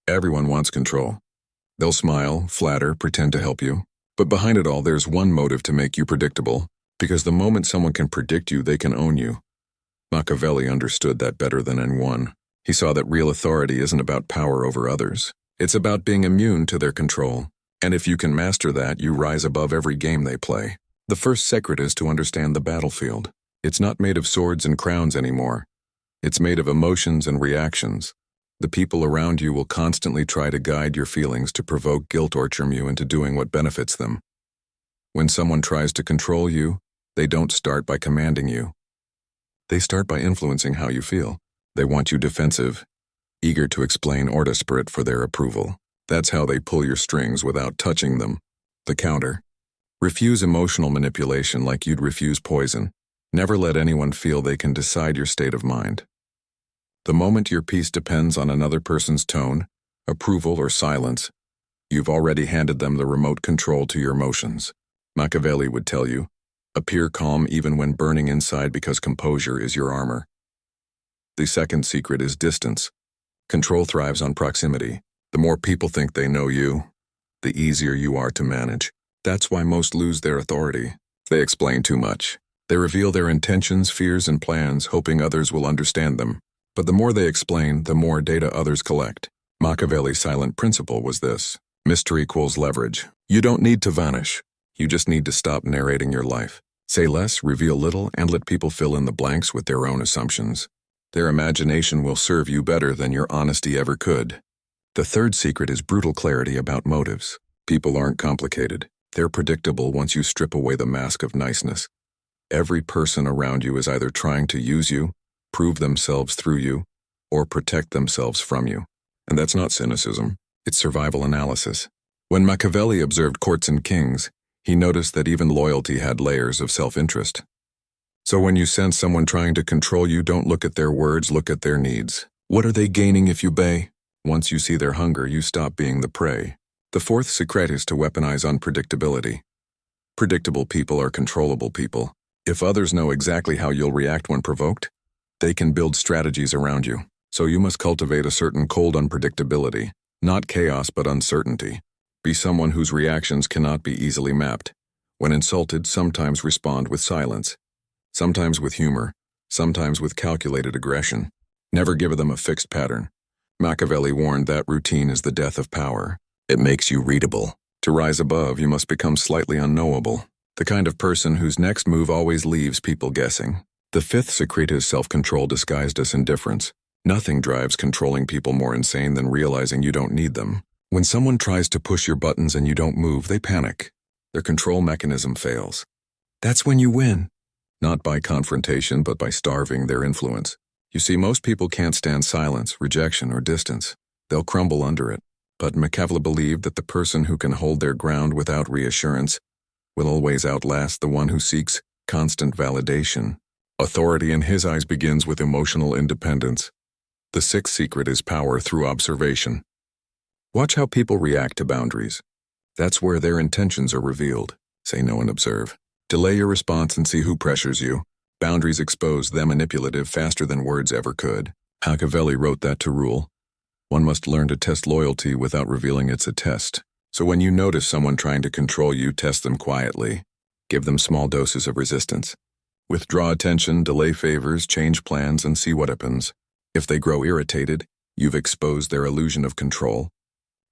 Everyone wants control. They'll smile, flatter, pretend to help you. But behind it all, there's one motive to make you predictable, because the moment someone can predict you, they can own you. Machiavelli understood that better than anyone. He saw that real authority isn't about power over others. It's about being immune to their control. And if you can master that, you rise above every game they play. The first secret is to understand the battlefield. It's not made of swords and crowns anymore. It's made of emotions and reactions. The people around you will constantly try to guide your feelings to provoke guilt or torture you into doing what benefits them. When someone tries to control you, they don't start by commanding you. They start by influencing how you feel. They want you defensive, eager to explain or desperate for their approval. That's how they pull your strings without touching them. The counter. Refuse emotional manipulation like you'd refuse poison. Never let anyone feel they can decide your state of mind. The moment your peace depends on another person's tone, approval, or silence, you've already handed them the remote control to your emotions. Machiavelli would tell you, appear calm even when burning inside because composure is your armor. The second secret is distance. Control thrives on proximity. The more people think they know you, the easier you are to manage. That's why most lose their authority. They explain too much. They reveal their intentions, fears, and plans, hoping others will understand them. But the more they explain, the more data others collect. Machiavelli's silent principle was this: mystery equals leverage. You don't need to vanish. You just need to stop narrating your life. Say less, reveal little, and let people fill in the blanks with their own assumptions. Their imagination will serve you better than your honesty ever could. The third secret is brutal clarity about motives. People aren't complicated. They're predictable once you strip away the mask of niceness. Every person around you is either trying to use you, prove themselves through you, or protect themselves from you. And that's not cynicism, it's survival analysis. When Machiavelli observed courts and kings, he noticed that even loyalty had layers of self-interest. So when you sense someone trying to control you, don't look at their words, look at their needs. What are they gaining if you obey? Once you see their hunger, you stop being the prey. The fourth secret is to weaponize unpredictability. Predictable people are controllable people. If others know exactly how you'll react when provoked, they can build strategies around you. So you must cultivate a certain cold unpredictability, not chaos but uncertainty. Be someone whose reactions cannot be easily mapped. When insulted, sometimes respond with silence, sometimes with humor, sometimes with calculated aggression. Never give them a fixed pattern. Machiavelli warned that routine is the death of power. It makes you readable. To rise above, you must become slightly unknowable. The kind of person whose next move always leaves people guessing. The fifth secret is self-control disguised as indifference. Nothing drives controlling people more insane than realizing you don't need them. When someone tries to push your buttons and you don't move, they panic. Their control mechanism fails. That's when you win. Not by confrontation, but by starving their influence. You see, most people can't stand silence, rejection, or distance. They'll crumble under it. But Machiavelli believed that the person who can hold their ground without reassurance will always outlast the one who seeks constant validation. Authority in his eyes begins with emotional independence. The sixth secret is power through observation. Watch how people react to boundaries. That's where their intentions are revealed. Say no and observe. Delay your response and see who pressures you. Boundaries expose the manipulative faster than words ever could. Machiavelli wrote that to rule. One must learn to test loyalty without revealing it's a test. So when you notice someone trying to control you, test them quietly. Give them small doses of resistance. Withdraw attention, delay favors, change plans, and see what happens. If they grow irritated, you've exposed their illusion of control.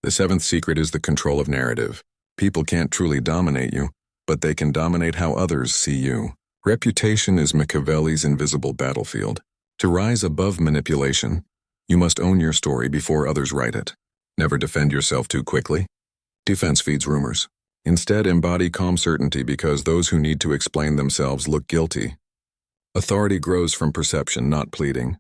The seventh secret is the control of narrative. People can't truly dominate you, but they can dominate how others see you. Reputation is Machiavelli's invisible battlefield. To rise above manipulation, you must own your story before others write it. Never defend yourself too quickly. Defense feeds rumors. Instead, embody calm certainty because those who need to explain themselves look guilty. Authority grows from perception, not pleading.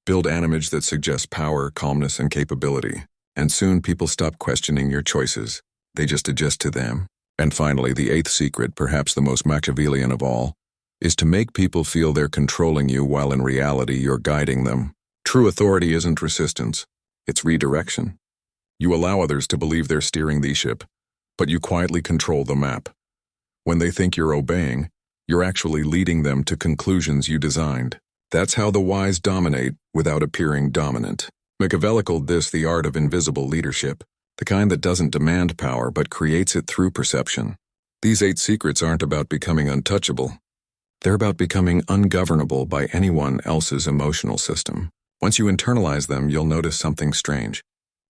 Build an image that suggests power, calmness, and capability. And soon people stop questioning your choices. They just adjust to them. And finally, the eighth secret, perhaps the most Machiavellian of all, is to make people feel they're controlling you while in reality you're guiding them. True authority isn't resistance, it's redirection. You allow others to believe they're steering the ship, but you quietly control the map. When they think you're obeying, you're actually leading them to conclusions you designed. That's how the wise dominate without appearing dominant. Machiavelli called this the art of invisible leadership, the kind that doesn't demand power but creates it through perception. These 8 secrets aren't about becoming untouchable. They're about becoming ungovernable by anyone else's emotional system. Once you internalize them, you'll notice something strange.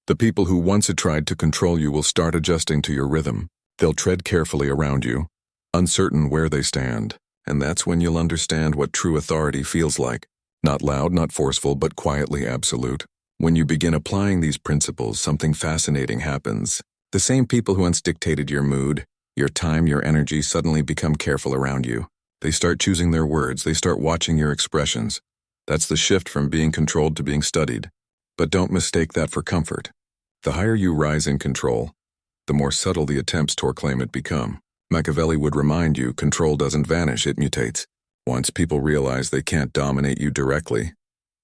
The people who once had tried to control you will start adjusting to your rhythm. They'll tread carefully around you, uncertain where they stand, and that's when you'll understand what true authority feels like. Not loud, not forceful, but quietly absolute. When you begin applying these principles, something fascinating happens. The same people who once dictated your mood, your time, your energy suddenly become careful around you. They start choosing their words, they start watching your expressions. That's the shift from being controlled to being studied. But don't mistake that for comfort. The higher you rise in control, the more subtle the attempts to claim it become. Machiavelli would remind you, control doesn't vanish, it mutates. Once people realize they can't dominate you directly,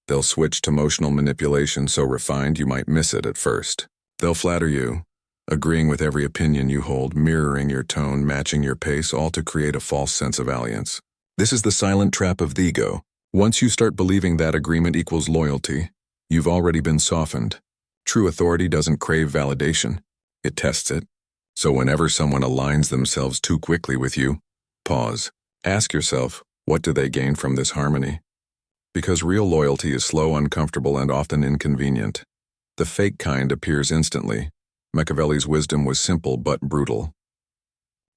they'll switch to emotional manipulation so refined you might miss it at first. They'll flatter you, agreeing with every opinion you hold, mirroring your tone, matching your pace, all to create a false sense of alliance. This is the silent trap of the ego. Once you start believing that agreement equals loyalty, you've already been softened. True authority doesn't crave validation, it tests it. So whenever someone aligns themselves too quickly with you, pause. Ask yourself, what do they gain from this harmony? Because real loyalty is slow, uncomfortable, and often inconvenient. The fake kind appears instantly. Machiavelli's wisdom was simple but brutal.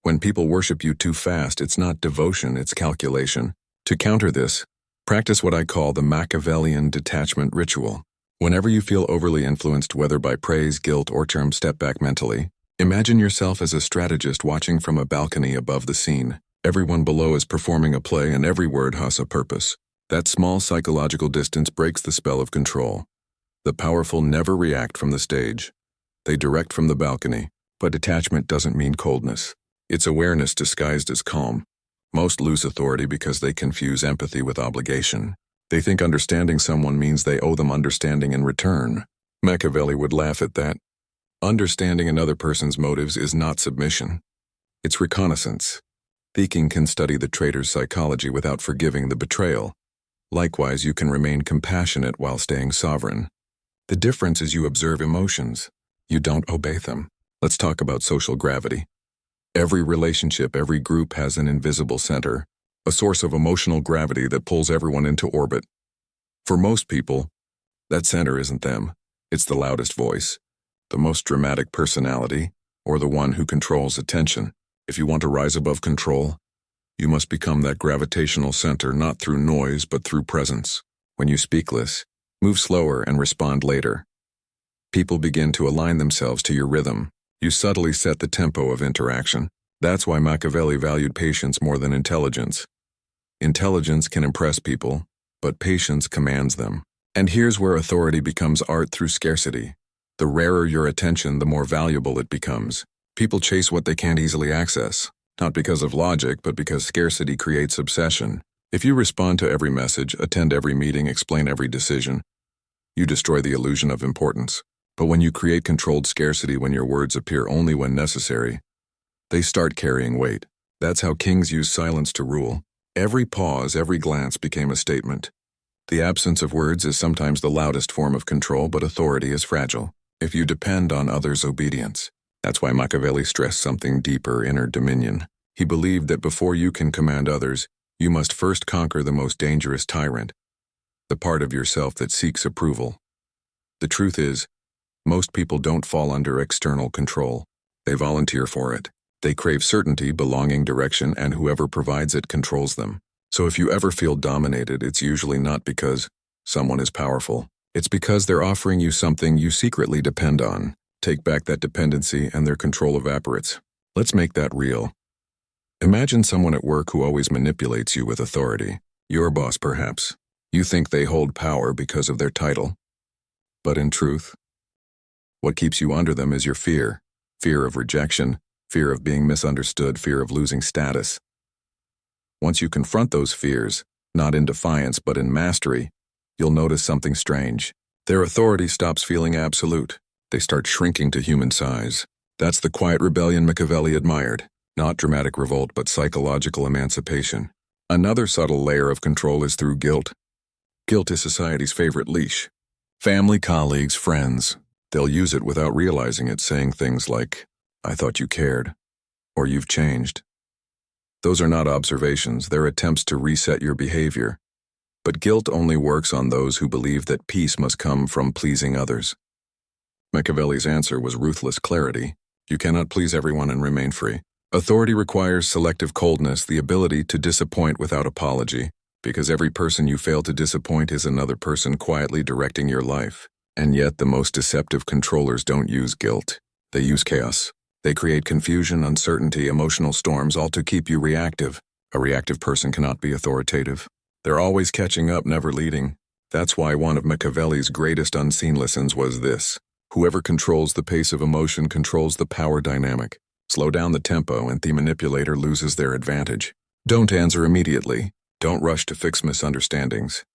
When people worship you too fast, it's not devotion, it's calculation. To counter this, practice what I call the Machiavellian detachment ritual. Whenever you feel overly influenced, whether by praise, guilt, or charm, step back mentally. Imagine yourself as a strategist watching from a balcony above the scene. Everyone below is performing a play and every word has a purpose. That small psychological distance breaks the spell of control. The powerful never react from the stage. They direct from the balcony, but detachment doesn't mean coldness. It's awareness disguised as calm. Most lose authority because they confuse empathy with obligation. They think understanding someone means they owe them understanding in return. Machiavelli would laugh at that. Understanding another person's motives is not submission. It's reconnaissance. Thinking can study the traitor's psychology without forgiving the betrayal. Likewise, you can remain compassionate while staying sovereign. The difference is you observe emotions. You don't obey them. Let's talk about social gravity. Every relationship, every group has an invisible center, a source of emotional gravity that pulls everyone into orbit. For most people, that center isn't them. It's the loudest voice, the most dramatic personality, or the one who controls attention. If you want to rise above control, you must become that gravitational center, not through noise, but through presence. When you speak less, move slower and respond later. People begin to align themselves to your rhythm. You subtly set the tempo of interaction. That's why Machiavelli valued patience more than intelligence. Intelligence can impress people, but patience commands them. And here's where authority becomes art through scarcity. The rarer your attention, the more valuable it becomes. People chase what they can't easily access, not because of logic, but because scarcity creates obsession. If you respond to every message, attend every meeting, explain every decision, you destroy the illusion of importance. But when you create controlled scarcity, when your words appear only when necessary, they start carrying weight. That's how kings use silence to rule. Every pause, every glance became a statement. The absence of words is sometimes the loudest form of control, but authority is fragile if you depend on others' obedience. That's why Machiavelli stressed something deeper, inner dominion. He believed that before you can command others, you must first conquer the most dangerous tyrant, the part of yourself that seeks approval. The truth is, most people don't fall under external control. They volunteer for it. They crave certainty, belonging, direction, and whoever provides it controls them. So if you ever feel dominated, it's usually not because someone is powerful. It's because they're offering you something you secretly depend on. Take back that dependency and their control evaporates. Let's make that real. Imagine someone at work who always manipulates you with authority. Your boss, perhaps. You think they hold power because of their title. But in truth, what keeps you under them is your fear. Fear of rejection, fear of being misunderstood, fear of losing status. Once you confront those fears, not in defiance but in mastery, you'll notice something strange. Their authority stops feeling absolute. They start shrinking to human size. That's the quiet rebellion Machiavelli admired. Not dramatic revolt, but psychological emancipation. Another subtle layer of control is through guilt. Guilt is society's favorite leash. Family, colleagues, friends. They'll use it without realizing it, saying things like, "I thought you cared," or "You've changed." Those are not observations, they're attempts to reset your behavior. But guilt only works on those who believe that peace must come from pleasing others. Machiavelli's answer was ruthless clarity. You cannot please everyone and remain free. Authority requires selective coldness, the ability to disappoint without apology, because every person you fail to disappoint is another person quietly directing your life. And yet the most deceptive controllers don't use guilt. They use chaos. They create confusion, uncertainty, emotional storms, all to keep you reactive. A reactive person cannot be authoritative. They're always catching up, never leading. That's why one of Machiavelli's greatest unseen lessons was this: whoever controls the pace of emotion controls the power dynamic. Slow down the tempo and the manipulator loses their advantage. Don't answer immediately. Don't rush to fix misunderstandings.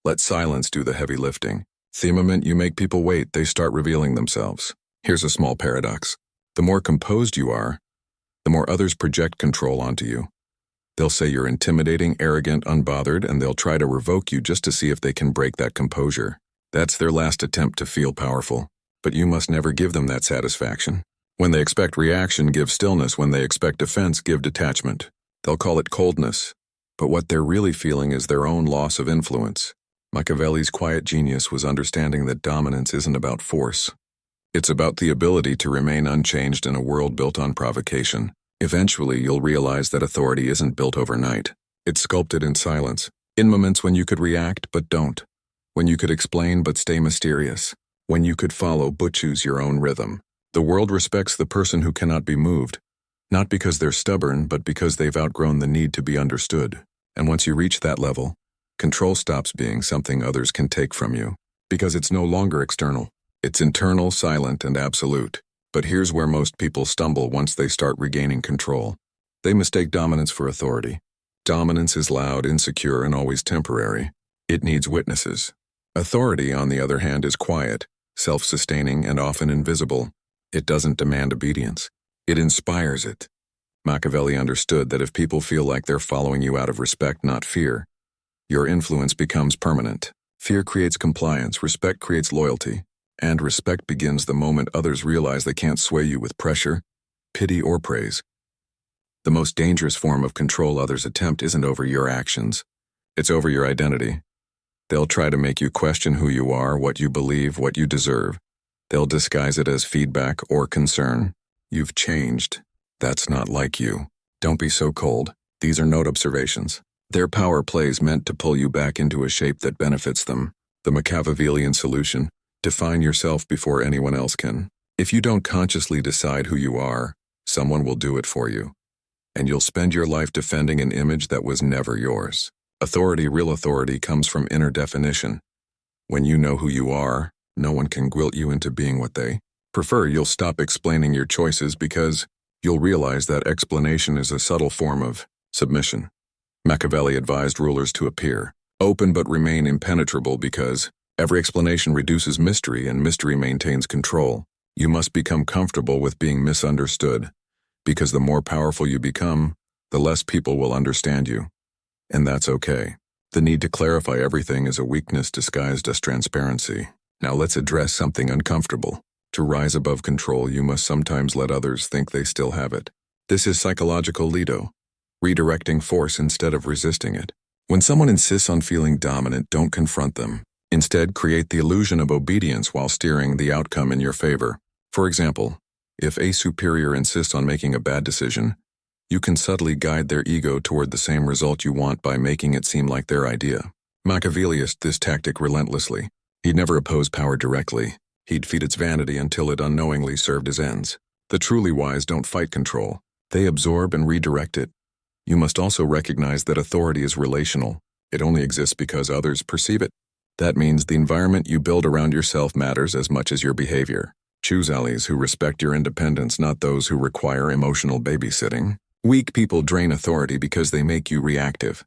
Let silence do the heavy lifting. The moment you make people wait, they start revealing themselves. Here's a small paradox. The more composed you are, the more others project control onto you. They'll say you're intimidating, arrogant, unbothered, and they'll try to revoke you just to see if they can break that composure. That's their last attempt to feel powerful. But you must never give them that satisfaction. When they expect reaction, give stillness. When they expect defense, give detachment. They'll call it coldness, but what they're really feeling is their own loss of influence. Machiavelli's quiet genius was understanding that dominance isn't about force. It's about the ability to remain unchanged in a world built on provocation. Eventually, you'll realize that authority isn't built overnight. It's sculpted in silence, in moments when you could react but don't, when you could explain but stay mysterious, when you could follow but choose your own rhythm. The world respects the person who cannot be moved, not because they're stubborn, but because they've outgrown the need to be understood. And once you reach that level, control stops being something others can take from you, because it's no longer external. It's internal, silent, and absolute. But here's where most people stumble once they start regaining control. They mistake dominance for authority. Dominance is loud, insecure, and always temporary. It needs witnesses. Authority, on the other hand, is quiet, self-sustaining, and often invisible. It doesn't demand obedience. It inspires it. Machiavelli understood that if people feel like they're following you out of respect, not fear, your influence becomes permanent. Fear creates compliance, respect creates loyalty, and respect begins the moment others realize they can't sway you with pressure, pity, or praise. The most dangerous form of control others attempt isn't over your actions. It's over your identity. They'll try to make you question who you are, what you believe, what you deserve. They'll disguise it as feedback or concern. You've changed. That's not like you. Don't be so cold. These are note observations. They're power plays meant to pull you back into a shape that benefits them. The Machiavellian solution: define yourself before anyone else can. If you don't consciously decide who you are, someone will do it for you. And you'll spend your life defending an image that was never yours. Authority, real authority, comes from inner definition. When you know who you are, no one can guilt you into being what they prefer. You'll stop explaining your choices because you'll realize that explanation is a subtle form of submission. Machiavelli advised rulers to appear open but remain impenetrable because every explanation reduces mystery and mystery maintains control. You must become comfortable with being misunderstood, because the more powerful you become, the less people will understand you. And that's okay. The need to clarify everything is a weakness disguised as transparency. Now let's address something uncomfortable. To rise above control, you must sometimes let others think they still have it. This is psychological Lido, redirecting force instead of resisting it. When someone insists on feeling dominant, don't confront them. Instead, create the illusion of obedience while steering the outcome in your favor. For example, if a superior insists on making a bad decision, you can subtly guide their ego toward the same result you want by making it seem like their idea. Machiavelli used this tactic relentlessly. He'd never oppose power directly. He'd feed its vanity until it unknowingly served his ends. The truly wise don't fight control. They absorb and redirect it. You must also recognize that authority is relational. It only exists because others perceive it. That means the environment you build around yourself matters as much as your behavior. Choose allies who respect your independence, not those who require emotional babysitting. Weak people drain authority because they make you reactive.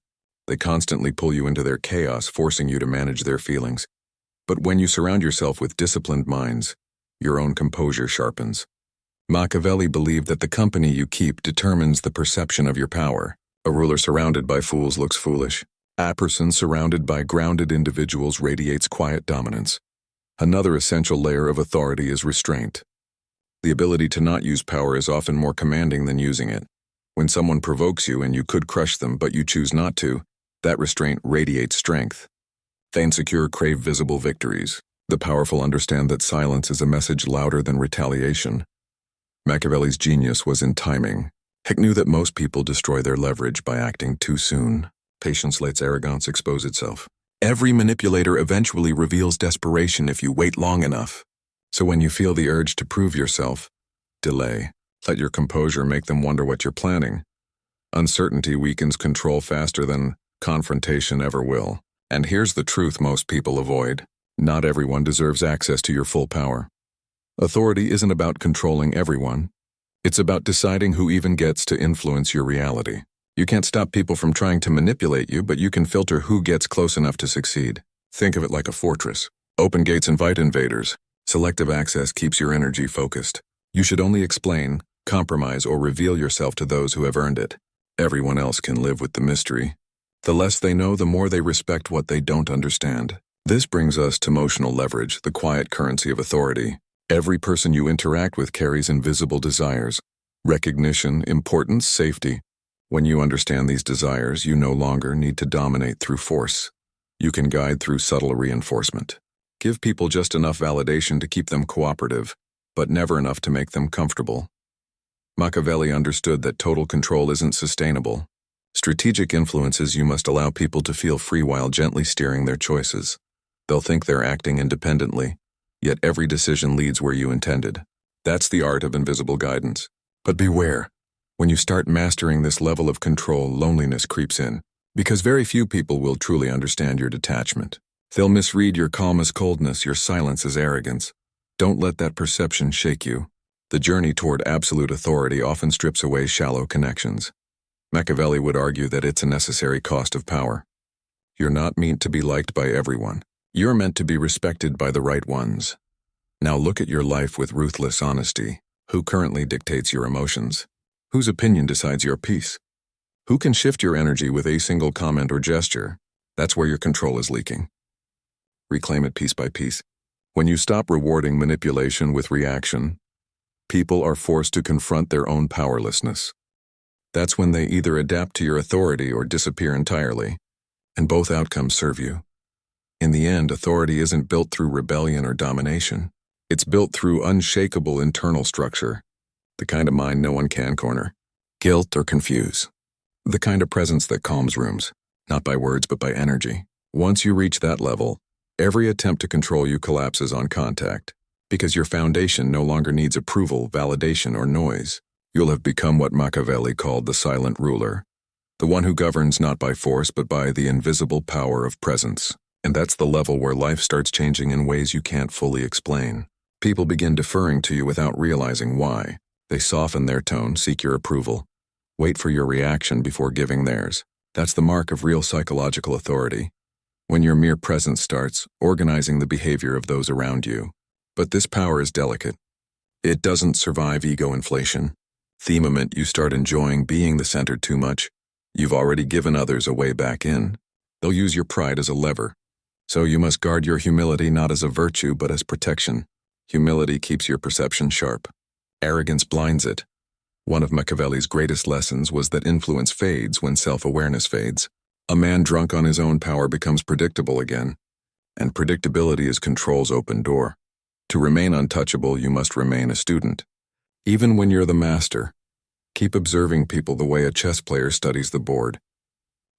They constantly pull you into their chaos, forcing you to manage their feelings. But when you surround yourself with disciplined minds, your own composure sharpens. Machiavelli believed that the company you keep determines the perception of your power. A ruler surrounded by fools looks foolish. A person surrounded by grounded individuals radiates quiet dominance. Another essential layer of authority is restraint. The ability to not use power is often more commanding than using it. When someone provokes you and you could crush them but you choose not to, that restraint radiates strength. The insecure crave visible victories. The powerful understand that silence is a message louder than retaliation. Machiavelli's genius was in timing. He knew that most people destroy their leverage by acting too soon. Patience lets arrogance expose itself. Every manipulator eventually reveals desperation if you wait long enough. So when you feel the urge to prove yourself, delay. Let your composure make them wonder what you're planning. Uncertainty weakens control faster than confrontation ever will. And here's the truth most people avoid. Not everyone deserves access to your full power. Authority isn't about controlling everyone. It's about deciding who even gets to influence your reality. You can't stop people from trying to manipulate you, but you can filter who gets close enough to succeed. Think of it like a fortress. Open gates invite invaders. Selective access keeps your energy focused. You should only explain, compromise, or reveal yourself to those who have earned it. Everyone else can live with the mystery. The less they know, the more they respect what they don't understand. This brings us to emotional leverage, the quiet currency of authority. Every person you interact with carries invisible desires. Recognition, importance, safety. When you understand these desires, you no longer need to dominate through force. You can guide through subtle reinforcement. Give people just enough validation to keep them cooperative, but never enough to make them comfortable. Machiavelli understood that total control isn't sustainable. Strategic influences you must allow people to feel free while gently steering their choices. They'll think they're acting independently, yet every decision leads where you intended. That's the art of invisible guidance. But beware. When you start mastering this level of control, loneliness creeps in, because very few people will truly understand your detachment. They'll misread your calm as coldness, your silence as arrogance. Don't let that perception shake you. The journey toward absolute authority often strips away shallow connections. Machiavelli would argue that it's a necessary cost of power. You're not meant to be liked by everyone. You're meant to be respected by the right ones. Now look at your life with ruthless honesty. Who currently dictates your emotions? Whose opinion decides your peace? Who can shift your energy with a single comment or gesture? That's where your control is leaking. Reclaim it piece by piece. When you stop rewarding manipulation with reaction, people are forced to confront their own powerlessness. That's when they either adapt to your authority or disappear entirely, and both outcomes serve you. In the end, authority isn't built through rebellion or domination. It's built through unshakable internal structure, the kind of mind no one can corner, guilt or confuse, the kind of presence that calms rooms, not by words but by energy. Once you reach that level, every attempt to control you collapses on contact, because your foundation no longer needs approval, validation, or noise. You'll have become what Machiavelli called the silent ruler, the one who governs not by force but by the invisible power of presence. And that's the level where life starts changing in ways you can't fully explain. People begin deferring to you without realizing why. They soften their tone, seek your approval, wait for your reaction before giving theirs. That's the mark of real psychological authority, when your mere presence starts organizing the behavior of those around you. But this power is delicate. It doesn't survive ego inflation. The moment you start enjoying being the center too much, you've already given others a way back in. They'll use your pride as a lever. So you must guard your humility not as a virtue but as protection. Humility keeps your perception sharp. Arrogance blinds it. One of Machiavelli's greatest lessons was that influence fades when self-awareness fades. A man drunk on his own power becomes predictable again, and predictability is control's open door. To remain untouchable, you must remain a student. Even when you're the master, keep observing people the way a chess player studies the board.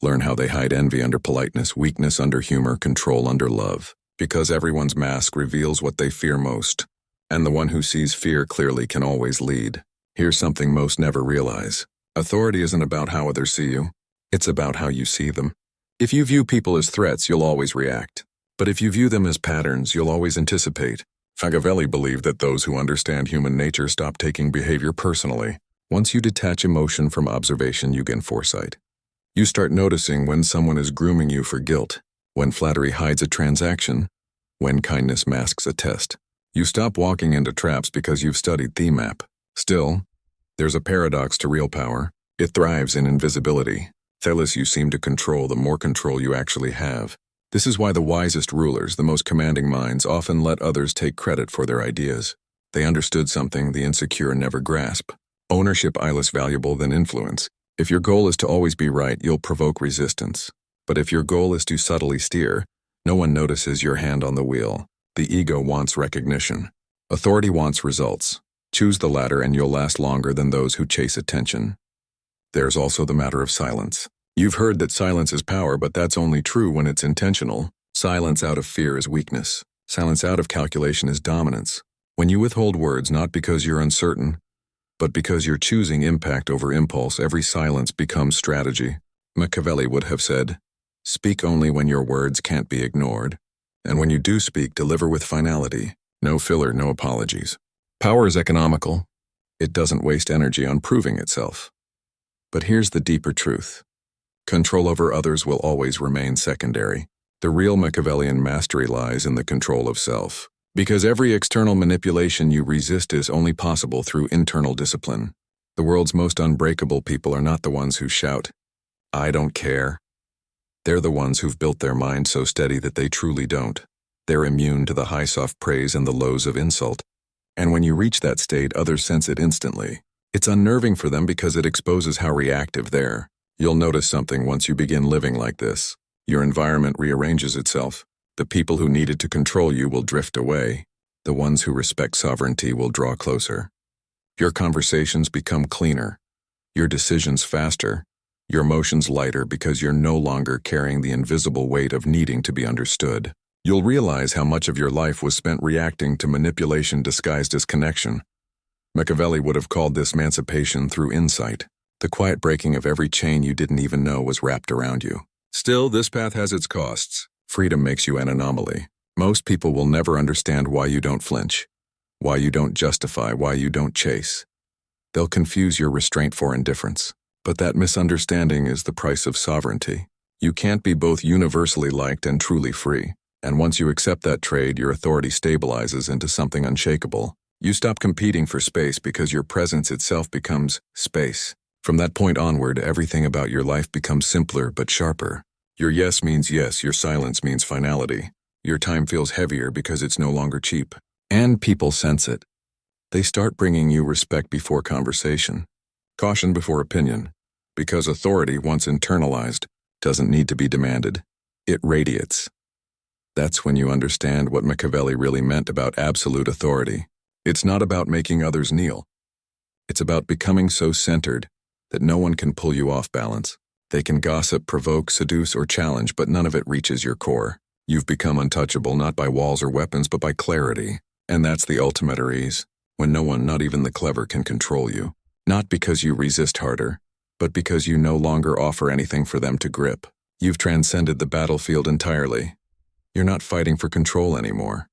Learn how they hide envy under politeness, weakness under humor, control under love. Because everyone's mask reveals what they fear most, and the one who sees fear clearly can always lead. Here's something most never realize. Authority isn't about how others see you. It's about how you see them. If you view people as threats, you'll always react. But if you view them as patterns, you'll always anticipate. Machiavelli believed that those who understand human nature stop taking behavior personally. Once you detach emotion from observation, you gain foresight. You start noticing when someone is grooming you for guilt, when flattery hides a transaction, when kindness masks a test. You stop walking into traps because you've studied the map. Still, there's a paradox to real power. It thrives in invisibility. The less you seem to control, the more control you actually have. This is why the wisest rulers, the most commanding minds, often let others take credit for their ideas. They understood something the insecure never grasp. Ownership is less valuable than influence. If your goal is to always be right, you'll provoke resistance. But if your goal is to subtly steer, no one notices your hand on the wheel. The ego wants recognition. Authority wants results. Choose the latter and you'll last longer than those who chase attention. There's also the matter of silence. You've heard that silence is power, but that's only true when it's intentional. Silence out of fear is weakness. Silence out of calculation is dominance. When you withhold words not because you're uncertain, but because you're choosing impact over impulse, every silence becomes strategy. Machiavelli would have said, "Speak only when your words can't be ignored. And when you do speak, deliver with finality. No filler, no apologies." Power is economical. It doesn't waste energy on proving itself. But here's the deeper truth. Control over others will always remain secondary. The real Machiavellian mastery lies in the control of self. Because every external manipulation you resist is only possible through internal discipline. The world's most unbreakable people are not the ones who shout, "I don't care." They're the ones who've built their mind so steady that they truly don't. They're immune to the highs of praise and the lows of insult. And when you reach that state, others sense it instantly. It's unnerving for them because it exposes how reactive they are. You'll notice something once you begin living like this. Your environment rearranges itself. The people who needed to control you will drift away. The ones who respect sovereignty will draw closer. Your conversations become cleaner. Your decisions faster. Your emotions lighter because you're no longer carrying the invisible weight of needing to be understood. You'll realize how much of your life was spent reacting to manipulation disguised as connection. Machiavelli would have called this emancipation through insight. The quiet breaking of every chain you didn't even know was wrapped around you. Still, this path has its costs. Freedom makes you an anomaly. Most people will never understand why you don't flinch, why you don't justify, why you don't chase. They'll confuse your restraint for indifference. But that misunderstanding is the price of sovereignty. You can't be both universally liked and truly free. And once you accept that trade, your authority stabilizes into something unshakable. You stop competing for space because your presence itself becomes space. From that point onward, everything about your life becomes simpler but sharper. Your yes means yes, your silence means finality. Your time feels heavier because it's no longer cheap. And people sense it. They start bringing you respect before conversation, caution before opinion, because authority, once internalized, doesn't need to be demanded. It radiates. That's when you understand what Machiavelli really meant about absolute authority. It's not about making others kneel. It's about becoming so centered that no one can pull you off balance. They can gossip, provoke, seduce, or challenge, but none of it reaches your core. You've become untouchable not by walls or weapons, but by clarity. And that's the ultimate ease, when no one, not even the clever, can control you. Not because you resist harder, but because you no longer offer anything for them to grip. You've transcended the battlefield entirely. You're not fighting for control anymore.